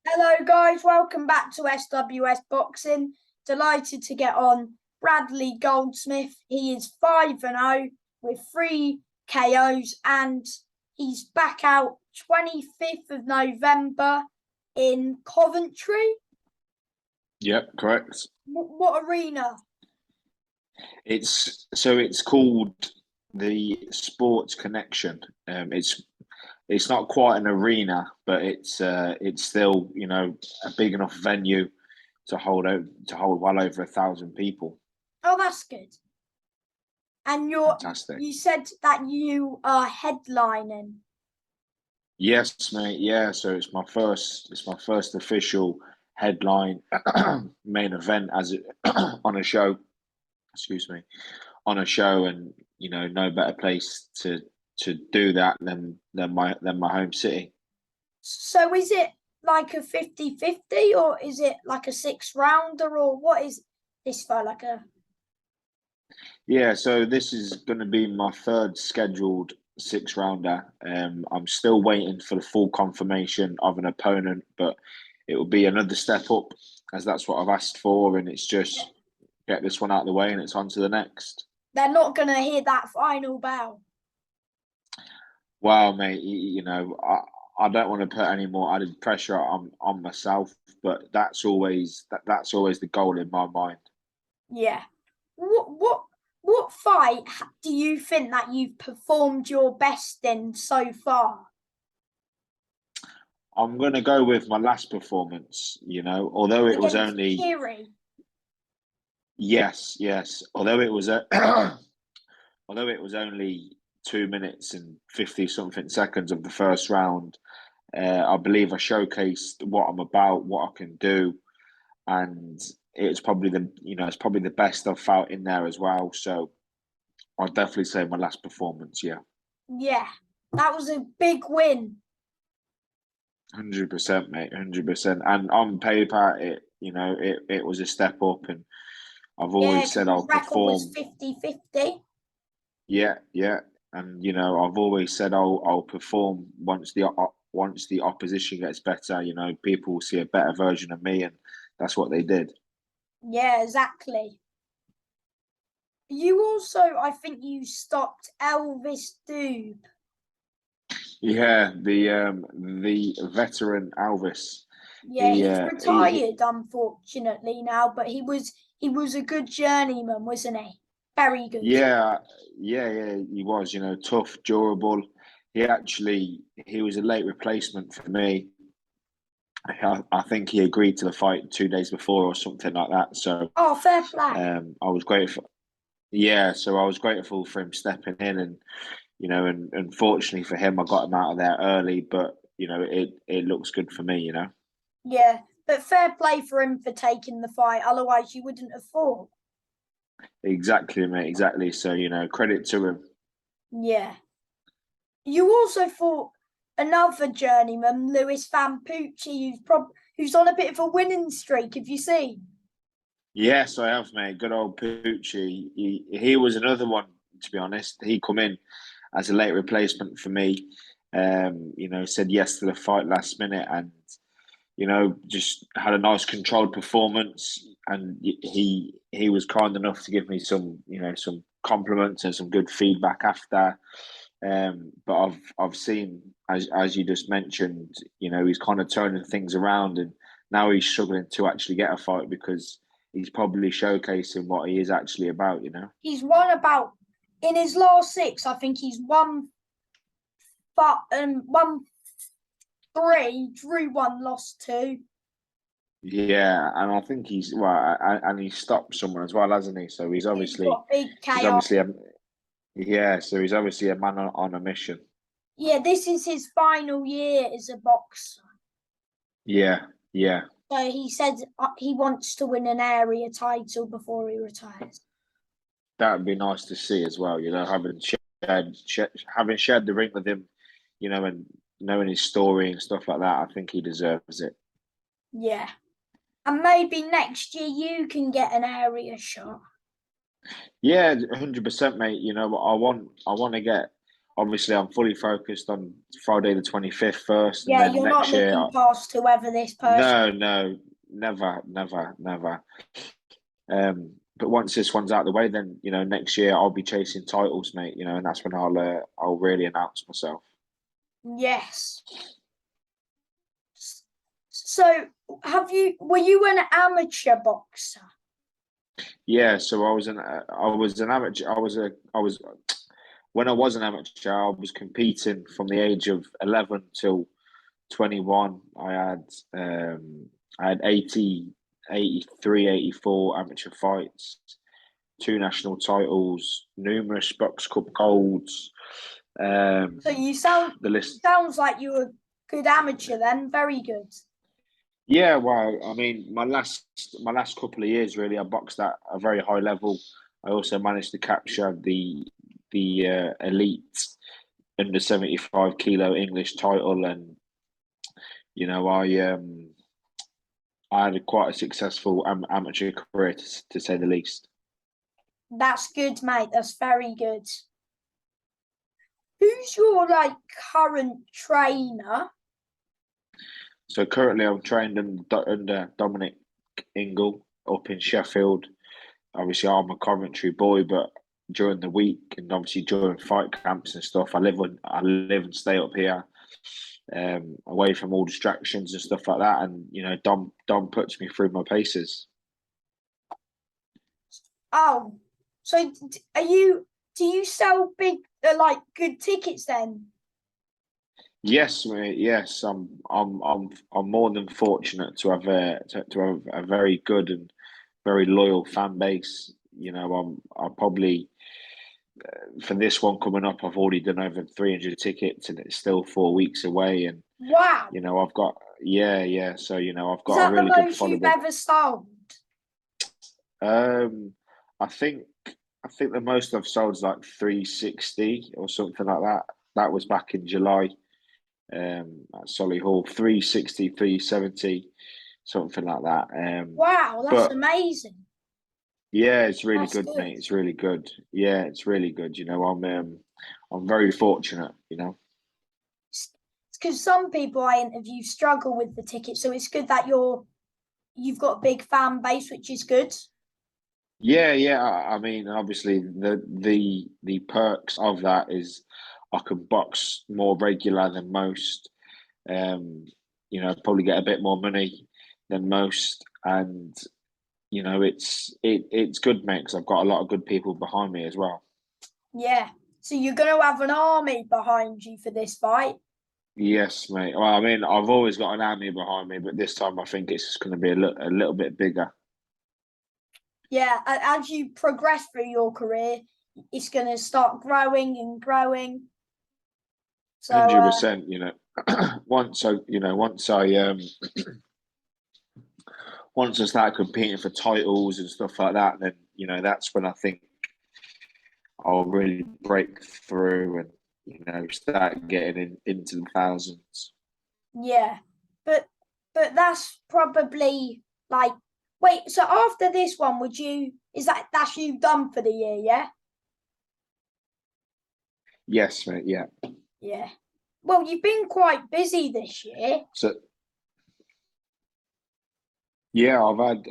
Hello, guys. Welcome back to SWS Boxing. Delighted to get on Bradley Goldsmith. He is 5-0 with 3 KOs, and he's back out 25th of November in Coventry. Yep, correct. What arena? It's called the Sports Connection. It's not quite an arena, but it's still a big enough venue to hold well over 1,000 people. Oh, that's good. And Fantastic. you said that you are headlining. Yes, mate. Yeah, so it's my first official headline main event on a show. Excuse me, on a show, and no better place to do that than my home city. So is it like a 50-50, or is it like a 6-rounder, or what is this for? Like a Yeah, so this is going to be my third scheduled 6 rounder. I'm still waiting for the full confirmation of an opponent, but it will be another step up, as that's what I've asked for, and it's just get this one out of the way and it's on to the next. they're not going to hear that final bell. Wow, mate, I don't want to put any more added pressure on myself, but that's always the goal in my mind. Yeah. What fight do you think that you've performed your best in so far? I'm gonna go with my last performance, although it was Against only Kiri. yes, although it was although it was only 2 minutes and 50 something seconds of the first round. I believe I showcased what I'm about, what I can do, and it's probably the best I've felt in there as well. So I'd definitely say my last performance, yeah. Yeah, that was a big win. 100%, mate, 100%. And on paper, it was a step up, and I've Yeah, always because said his I'll record was perform. 50-50. Yeah, yeah, and I've always said I'll perform once the opposition gets better. People will see a better version of me, and that's what they did. Yeah, exactly. You also, I think you stopped Elvis Doob. Yeah, the veteran Alvis. Yeah, He he's uh he retired, unfortunately, now, but he was a good journeyman, wasn't he? Very good. Yeah, yeah, he was, tough, durable. He was a late replacement for me. I think he agreed to the fight 2 days before or something like that. So Oh, fair play. I was grateful. Yeah, so I was grateful for him stepping in, and and unfortunately for him, I got him out of there early. But it looks good for me. Yeah, but fair play for him for taking the fight. Otherwise, you wouldn't have fought. Exactly, mate. Exactly. So credit to him. Yeah. You also fought another journeyman, Lewis Van Pucci, who's on a bit of a winning streak. Have you seen? Yes, I have, mate. Good old Poochie. He was another one, to be honest. He come in as a late replacement for me. Said yes to the fight last minute, and just had a nice controlled performance. And he was kind enough to give me some compliments and some good feedback after. But I've seen, as you just mentioned, he's kind of turning things around, and now he's struggling to actually get a fight because he's probably showcasing what he is actually about. He's won about in his last 6. I think he's won, but won 3, drew 1, lost 2. Yeah, and I think and he stopped someone as well, hasn't he? So He's got big he's KO. obviously yeah, so he's obviously a man on a mission. Yeah, this is his final year as a boxer. Yeah, yeah. So he said he wants to win an area title before he retires. That would be nice to see as well. Having shared the ring with him, and knowing his story and stuff like that, I think he deserves it. Yeah. And maybe next year you can get an area shot. Yeah, 100%, mate. I want to get obviously I'm fully focused on Friday the 25th first, and Yeah, then you're not next year. looking past whoever this person. No, never, never, never. But once this one's out of the way, then next year I'll be chasing titles, mate. And that's when I'll really announce myself. Yes. So, were you an amateur boxer? Yeah, so I was an amateur. When I was an amateur, I was competing from the age of 11 till 21. I had 80, 83, 84 amateur fights, 2 national titles, numerous Box Cup golds. So The list. sounds like you were a good amateur then. Very good. Yeah, well, I mean, my last couple of years, really, I boxed at a very high level. I also managed to capture the elite under 75 kilo English title, and I had quite a successful amateur career, to say the least. That's good, mate. That's very good. Who's your current trainer? So currently, I'm trained under Dominic Ingle up in Sheffield. Obviously, I'm a Coventry boy, but during the week and obviously during fight camps and stuff, I live and stay up here, away from all distractions and stuff like that. And Dom puts me through my paces. Oh, so do you sell big good tickets then? Yes, mate. Yes, I'm more than fortunate to have a very good and very loyal fan base. I'll probably for this one coming up, I've already done over 300 tickets, and it's still 4 weeks away. And Wow, I've got yeah. So I've is got a that the really good most following. you've ever sold? I think the most I've sold is like 360 or something like that. That was back in July. At Solihull, 360, 370, something like that. Wow, that's amazing. Yeah, it's really That's good, good. mate. It's really good. Yeah, it's really good. I'm very fortunate. It's because some people I interview struggle with the ticket, so it's good that you've got a big fan base, which is good. Yeah. I mean, obviously, the perks of that is I can box more regular than most. Probably get a bit more money than most, and it's good, mate, because I've got a lot of good people behind me as well. Yeah. So you're going to have an army behind you for this fight. Yes, mate. Well, I mean, I've always got an army behind me, but this time I think it's just going to be a little bit bigger. Yeah, as you progress through your career, it's going to start growing and growing. So 100%. Once I start competing for titles and stuff like that, then that's when I think I'll really break through and start getting into the thousands. yeah, but that's probably wait. So after this one, that's you done for the year? Yeah. Yes, mate. Yeah. Yeah. Well, you've been quite busy this year. So yeah, I've had.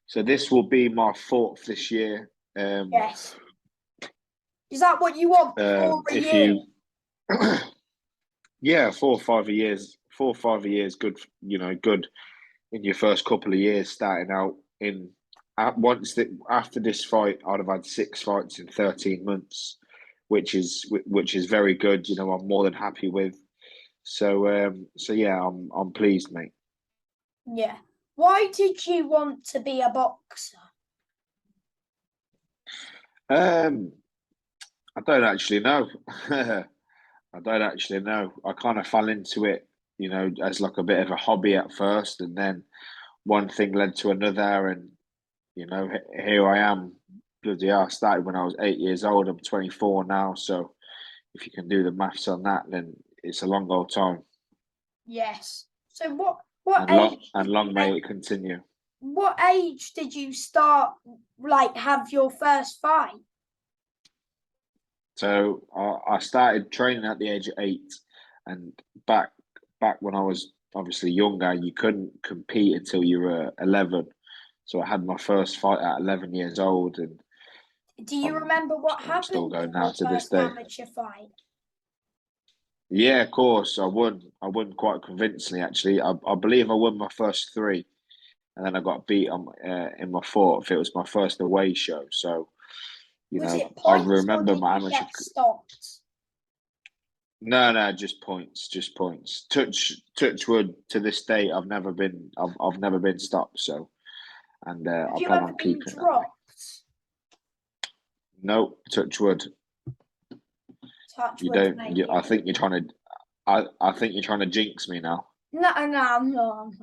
So this will be my 4th this year. Yes. Is that what you want for a year? Yeah, 4 or 5 years. 4 or 5 years, good. Good in your first couple of years starting out. After this fight, I'd have had 6 fights in 13 months, which is very good. I'm more than happy with. So yeah, I'm pleased, mate. Yeah. Why did you want to be a boxer? I don't actually know. I don't actually know. I kind of fell into it, as like a bit of a hobby at first, and then one thing led to another, and here I am. Bloody hell, I started when I was 8 years old. I'm 24 now, so if you can do the maths on that, then it's a long old time. Yes. So what age? Long may it continue. What age did you start have your first fight? So I started training at the age of 8, and back when I was obviously younger, you couldn't compete until you were 11. So I had my first fight at 11 years old, and Do you I'm remember what I'm still happened going in now your to this first day. amateur fight? Yeah, of course, I won. I won quite convincingly, actually. I believe I won my first 3, and then I got beat on in my fourth. It was my first away show, so Was it I points or remember did my you amateur. get stopped? No, just points, just points. Touch wood. To this day, I've never been stopped. So, and Have I you plan ever on been keeping it that way. dropped? No, touch wood. Touch You wood, don't. mate. I think you're trying to. I think you're trying to jinx me now. No, I'm not.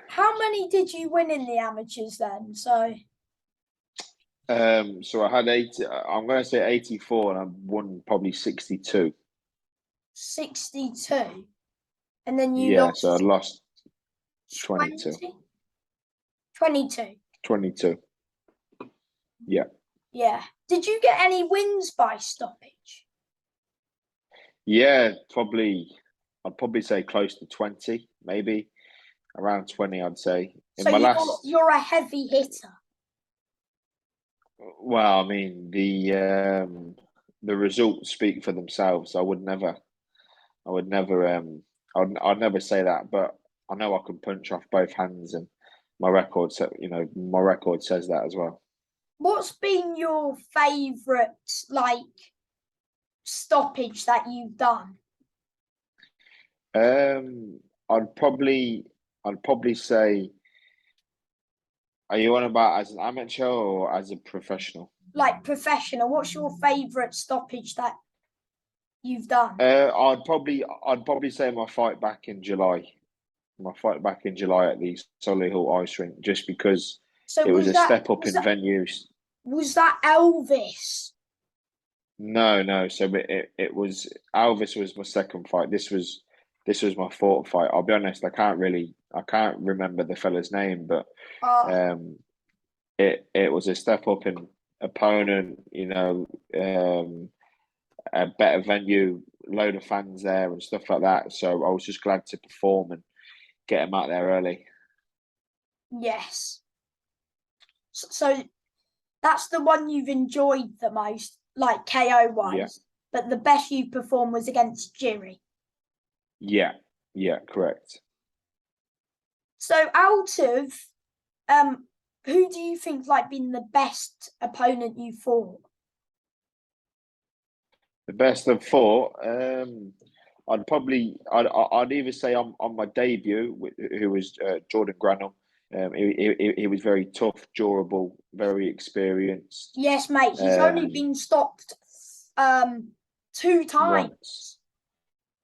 How many did you win in the amateurs then? So So I had 80. I'm going to say 84, and I won probably 62. 62. And then you Yeah, so I lost lost 22. 20? 22. 22. Yeah. Yeah. Did you get any wins by stoppage? Yeah, probably. I'd probably say close to 20, maybe around 20. I'd say So in my last. you're a heavy hitter. Well, I mean the results speak for themselves. I would never, I'd never say that, but I know I can punch off both hands, and my record, my record says that as well. What's been your favourite stoppage that you've done? Um, I'd probably, I'd probably say, are you on about as an amateur or as a professional? Like professional, what's your favourite stoppage that you've done? I'd probably say my fight back in July. My fight back in July at the Solihull Ice Rink, just because So it was a step up in venues. Was that Elvis? No. So it was Alvis was my second fight. This was my fourth fight. I'll be honest, I can't remember the fella's name, but um, it was a step up in opponent. A better venue, load of fans there and stuff like that. So I was just glad to perform and get him out there early. Yes. So that's the one you've enjoyed the most, like KO wise. Yeah. But the best you performed was against Jiri. Yeah, correct. So out of who do you think been the best opponent you fought? The best of 4. I'd either say on my debut, who was Jordan Granum. He was very tough, durable, very experienced. Yes, mate. He's only been stopped 2 times. Once.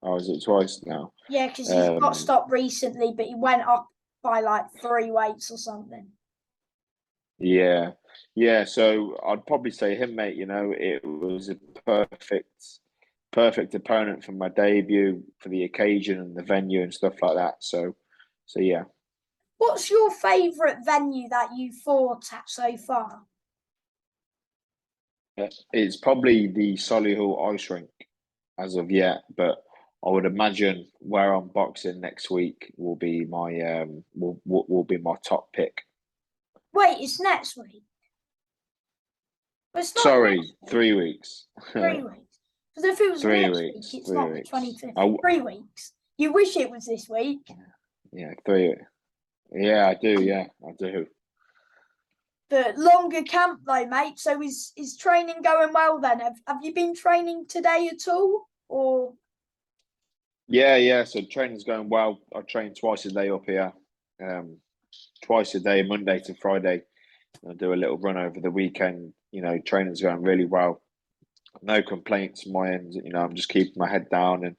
Oh, is it twice now? Yeah, because he got stopped recently, but he went up by 3 weights or something. Yeah. So I'd probably say him, mate. It was a perfect opponent for my debut, for the occasion and the venue and stuff like that. So yeah. What's your favourite venue that you fought at so far? It's probably the Solihull Ice Rink as of yet, but I would imagine where I'm boxing next week will be my will be my top pick. Wait, it's next week. It's not. Sorry, 3 weeks. 3 weeks. Because if it was 3 next weeks, week, it's not weeks. the 25th. 3 weeks. You wish it was this week. Yeah, 3. Yeah, I do. Yeah, I do. But longer camp though, mate. So is training going well then? Have you been training today at all? Or Yeah. So training's going well. I train twice a day up here. Twice a day, Monday to Friday. I do a little run over the weekend. Training's going really well. No complaints on my end. I'm just keeping my head down and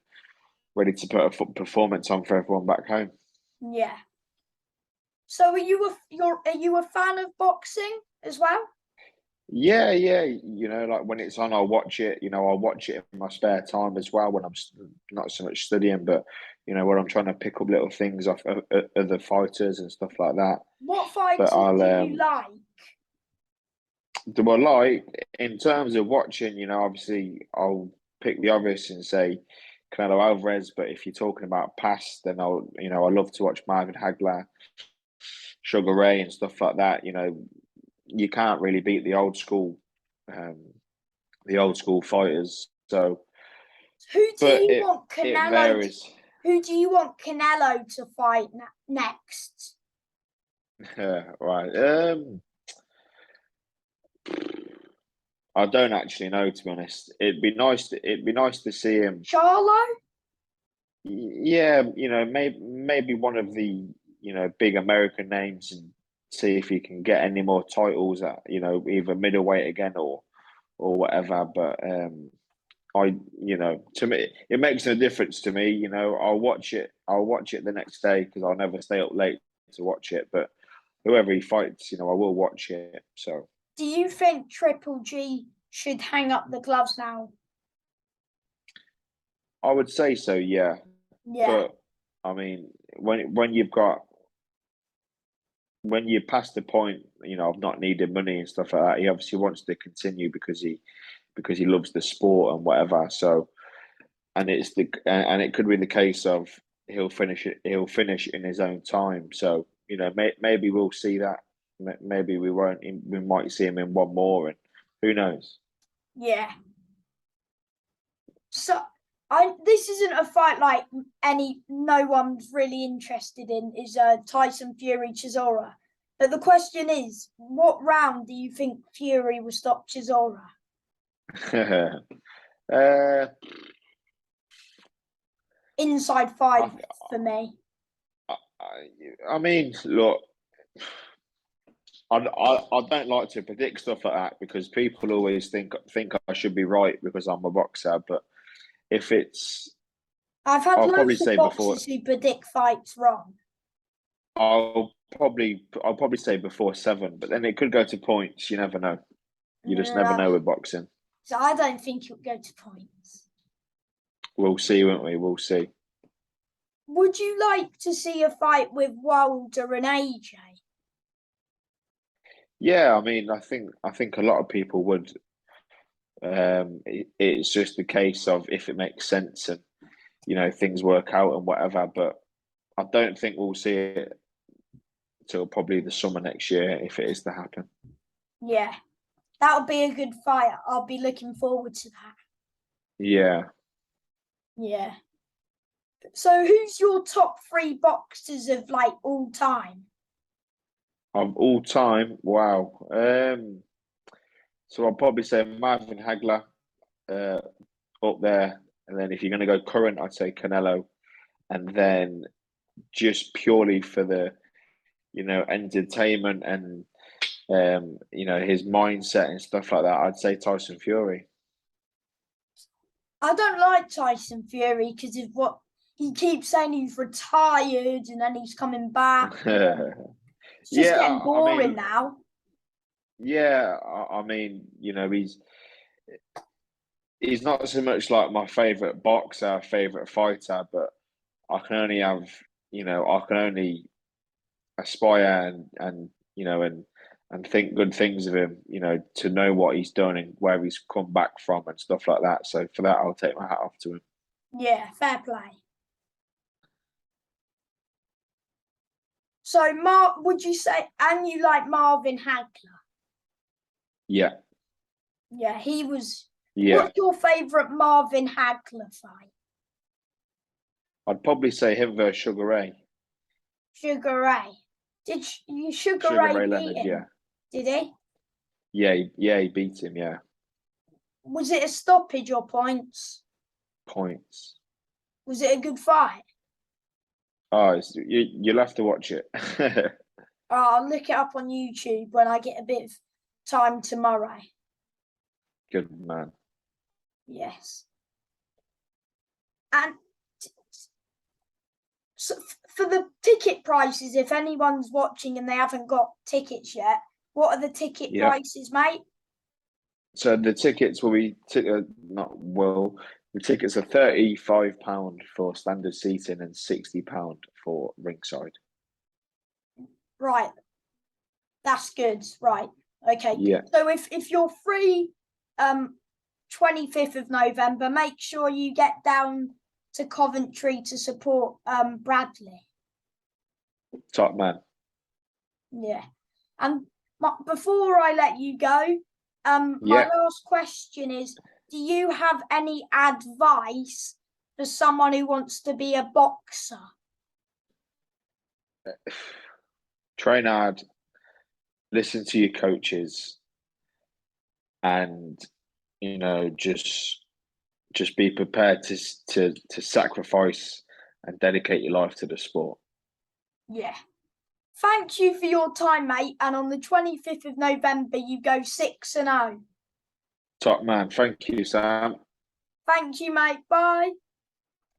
ready to put a performance on for everyone back home. Yeah. So are you a fan of boxing as well? Yeah. Like when it's on, I'll watch it. I'll watch it in my spare time as well when I'm not so much studying, but when I'm trying to pick up little things off other fighters and stuff like that. What fighters do you like? Do I like in terms of watching? Obviously, I'll pick the obvious and say Canelo Alvarez. But if you're talking about past, then I love to watch Marvin Hagler, Sugar Ray, and stuff like that. You can't really beat um, the old school fighters. So, Who do but you it want it Canelo? varies. Who do you want Canelo to fight next? Right. I don't actually know, to be honest. It'd be nice to see him. Charlo? Yeah, maybe one of the big American names, and see if he can get any more titles at either middleweight again or whatever. But to me, it makes no difference to me. I'll watch it. I'll watch it the next day because I'll never stay up late to watch it. But whoever he fights, I will watch it. So. Do you think Triple G should hang up the gloves now? I would say so, yeah. Yeah. But I mean, when you're past the point, of not needing money and stuff like that, he obviously wants to continue because he loves the sport and whatever. So, and it could be the case of he'll finish it. He'll finish in his own time. So, maybe we'll see that. Maybe we won't. We might see him in one more, and who knows? Yeah. So this isn't a fight like no one's really interested in, is Tyson Fury Chisora. But the question is, what round do you think Fury will stop Chisora? uh, Inside 5 for me. I mean, look, I don't like to predict stuff like that because people always think I should be right because I'm a boxer. But if it's, I've had I'll probably loads of say boxers before. who predict fights wrong. I'll probably say before 7, but then it could go to points. You never know. You just never know with boxing. So I don't think it'll go to points. We'll see, won't we? We'll see. Would you like to see a fight with Wilder and AJ? Yeah, I mean, I think a lot of people would. It's just a case of if it makes sense and things work out and whatever. But I don't think we'll see it till probably the summer next year if it is to happen. Yeah, that'll be a good fight. I'll be looking forward to that. Yeah. Yeah. So who's your top 3 boxers of like all time? Of all time, wow. So I'll probably say Marvin Hagler up there, and then if you're going to go current, I'd say Canelo, and then just purely for the entertainment and his mindset and stuff like that, I'd say Tyson Fury. I don't like Tyson Fury because of what he keeps saying. He's retired and then he's coming back. It's just getting boring now. Yeah, I mean, he's not so much like my favorite boxer, favorite fighter, but I can only aspire and think good things of him, to know what he's done and where he's come back from and stuff like that. So for that, I'll take my hat off to him. Yeah, fair play. So, would you say, and you like Marvin Hagler? Yeah. Yeah, he was. Yeah. What's your favourite Marvin Hagler fight? I'd probably say him versus Sugar Ray. Sugar Ray. Did Sugar Ray beat him? Yeah. Did he? Yeah, he beat him, yeah. Was it a stoppage or points? Points. Was it a good fight? Oh, you'll have to watch it. I'll look it up on YouTube when I get a bit of time tomorrow. Good man. Yes. And so for the ticket prices, if anyone's watching and they haven't got tickets yet, what are the ticket prices, mate? So the tickets will be the tickets are £35 for standard seating and £60 for ringside. Right. That's good. Right. Okay. Yeah. So if you're free, 25th of November, make sure you get down to Coventry to support Bradley. Top man. Yeah. And before I let you go, my last question is, do you have any advice for someone who wants to be a boxer? Train hard, listen to your coaches, and just be prepared to sacrifice and dedicate your life to the sport. Yeah. Thank you for your time, mate. And on the 25th of November, you go 6-0. Top man. Thank you, Sam. Thank you, mate. Bye.